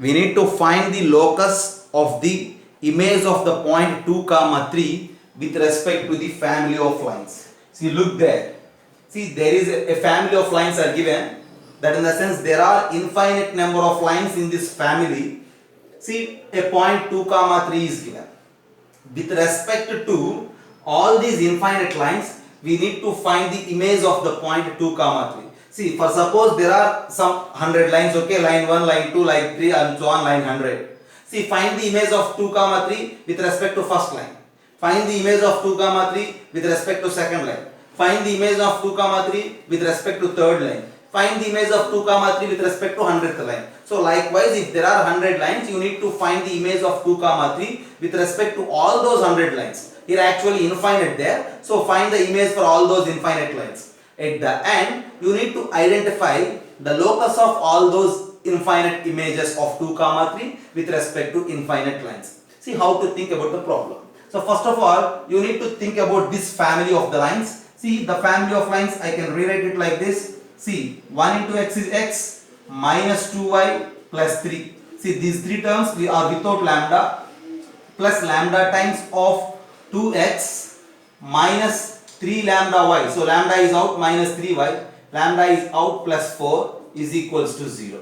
we need to find the locus of the image of the point 2 comma 3 with respect to the family of lines. See, look there. See, there is a family of lines are given. That in the sense there are infinite number of lines in this family. See, a point 2 comma 3 is given. With respect to all these infinite lines, we need to find the image of the point 2 comma 3. See, for suppose there are some 100 lines, okay, line 1, line 2, line 3 and so on, line 100. See, find the image of 2 comma 3 with respect to first line. Find the image of 2 comma 3 with respect to second line. Find the image of 2 comma 3 with respect to third line. Find the image of 2 comma 3 with respect to 100th line. So likewise, if there are 100 lines, you need to find the image of 2 comma 3 with respect to all those 100 lines. Here actually infinite there, so find the image for all those infinite lines. At the end, you need to identify the locus of all those infinite images of 2 comma 3 with respect to infinite lines. See how to think about the problem. So first of all, you need to think about this family of the lines. See, the family of lines, I can rewrite it like this. See, 1 into x is x minus 2y plus 3. See, these three terms we are without lambda, plus lambda times of 2x minus 3 lambda y. So lambda is out, minus 3y. Lambda is out, plus 4 is equals to 0.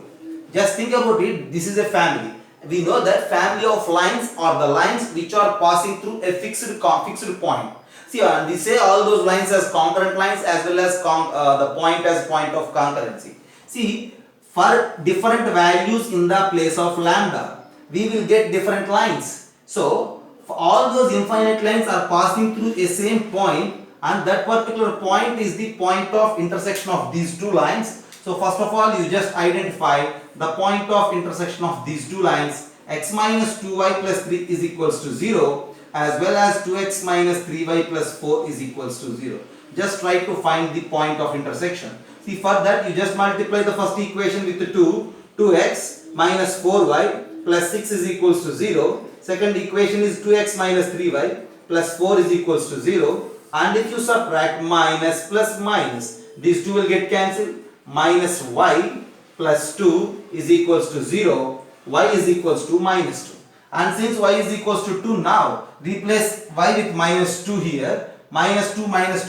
Just think about it. This is a family. We know that family of lines are the lines which are passing through a fixed point. See, and we say all those lines as concurrent lines as well as the point as point of concurrency. See, for different values in the place of lambda, we will get different lines. So, for all those infinite lines are passing through a same point, and that particular point is the point of intersection of these two lines. So, first of all, you just identify the point of intersection of these two lines. X minus 2y plus 3 is equals to 0. As well as 2x minus 3y plus 4 is equals to 0. Just try to find the point of intersection. See, for that you just multiply the first equation with the 2x minus 4y plus 6 is equals to 0. Second equation is 2x minus 3y plus 4 is equals to 0. And if you subtract minus plus minus, these two will get cancelled. Minus y plus 2 is equals to 0. Y is equals to minus 2. And since y is equals to 2 now, replace y with minus 2 here. Minus 2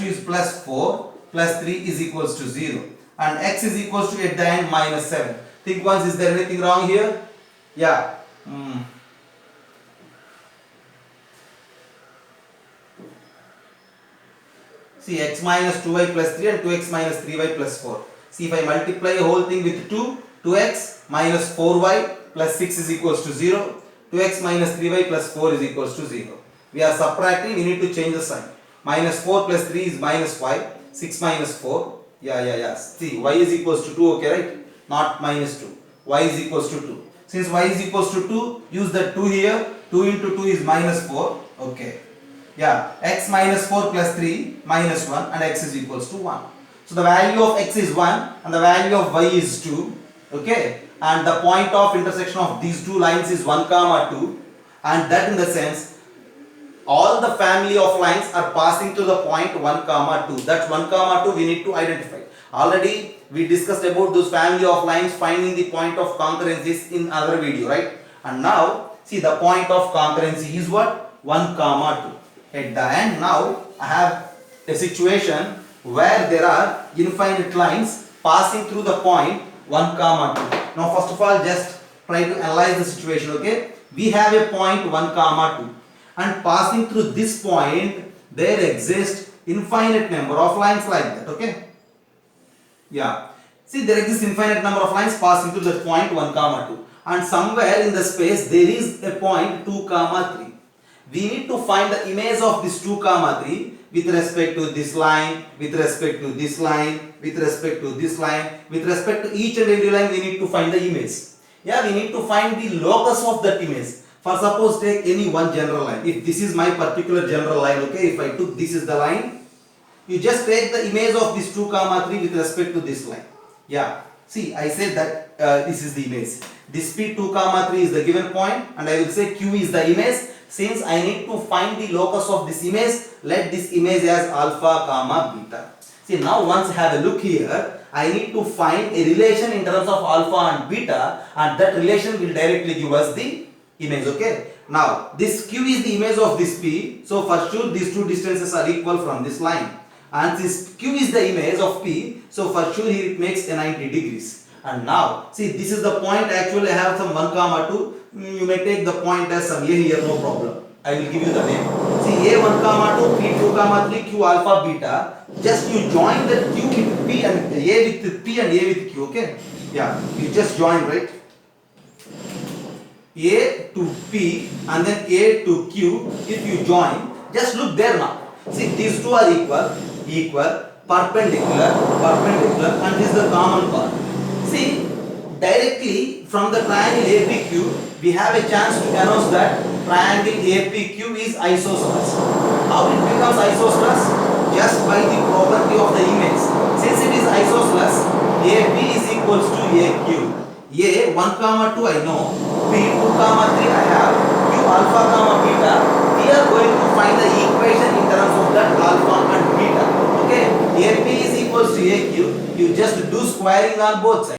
is plus 4, plus 3 is equals to 0. And x is equals to at the end minus 7. Think once, is there anything wrong here? Yeah. See, x minus 2y plus 3 and 2x minus 3y plus 4. See, if I multiply the whole thing with 2x minus 4y plus 6 is equals to 0. 2x minus 3y plus 4 is equals to 0. We are subtracting, we need to change the sign. Minus 4 plus 3 is minus 5. 6 minus 4. Yeah. See, y is equals to 2, okay, right? Not minus 2. Y is equals to 2. Since y is equals to 2, use the 2 here. 2 into 2 is minus 4. Okay. Yeah, x minus 4 plus 3 minus 1 and x is equals to 1. So the value of x is 1 and the value of y is 2. Okay. And the point of intersection of these two lines is 1 comma 2, and that in the sense all the family of lines are passing to the point 1 comma 2. That's 1 comma 2 we need to identify. Already we discussed about those family of lines, finding the point of concurrencies in other video, right? And now see, the point of concurrency is what? 1 comma 2. At the end now I have a situation where there are infinite lines passing through the point 1 comma 2. Now first of all, just try to analyze the situation, okay? We have a point 1 comma 2, and passing through this point there exists infinite number of lines like that, okay? Yeah. See, there exists infinite number of lines passing through the point 1 comma 2, and somewhere in the space there is a point 2 comma 3. We need to find the image of this 2 comma 3 with respect to this line, with respect to this line, with respect to this line, with respect to each and every line we need to find the image. Yeah, we need to find the locus of that image. For suppose take any one general line. If this is my particular general line, okay, if I took this is the line, you just take the image of this 2 comma 3 with respect to this line. Yeah, see, I said that this is the image. This P 2 comma 3 is the given point, and I will say Q is the image. Since I need to find the locus of this image, let this image as alpha comma beta. See, now once I have a look here, I need to find a relation in terms of alpha and beta, and that relation will directly give us the image. Okay. Now this Q is the image of this P. So for sure these two distances are equal from this line. And this Q is the image of P. So for sure here it makes a 90 degrees. And now see, this is the point. Actually I have some 1 comma 2. You may take the point as some A here, no problem. I will give you the name. See, A1 comma 2, P2 comma 3, Q alpha beta. Just you join the Q with P and A with P and A with Q. Okay. Yeah. You just join, right? A to P and then A to Q. If you join, just look there now. See, these two are equal, perpendicular, and this is the common part. See, directly from the triangle APQ, we have a chance to announce that triangle APQ is isosceles. How it becomes isosceles? Just by the property of the image. Since it is isosceles, AP is equals to AQ. A 1 comma 2 I know, B 2 comma 3 I have, Q alpha comma beta. We are going to find the equation in terms of that alpha and beta. Okay, AP is equals to AQ. You just do squaring on both sides.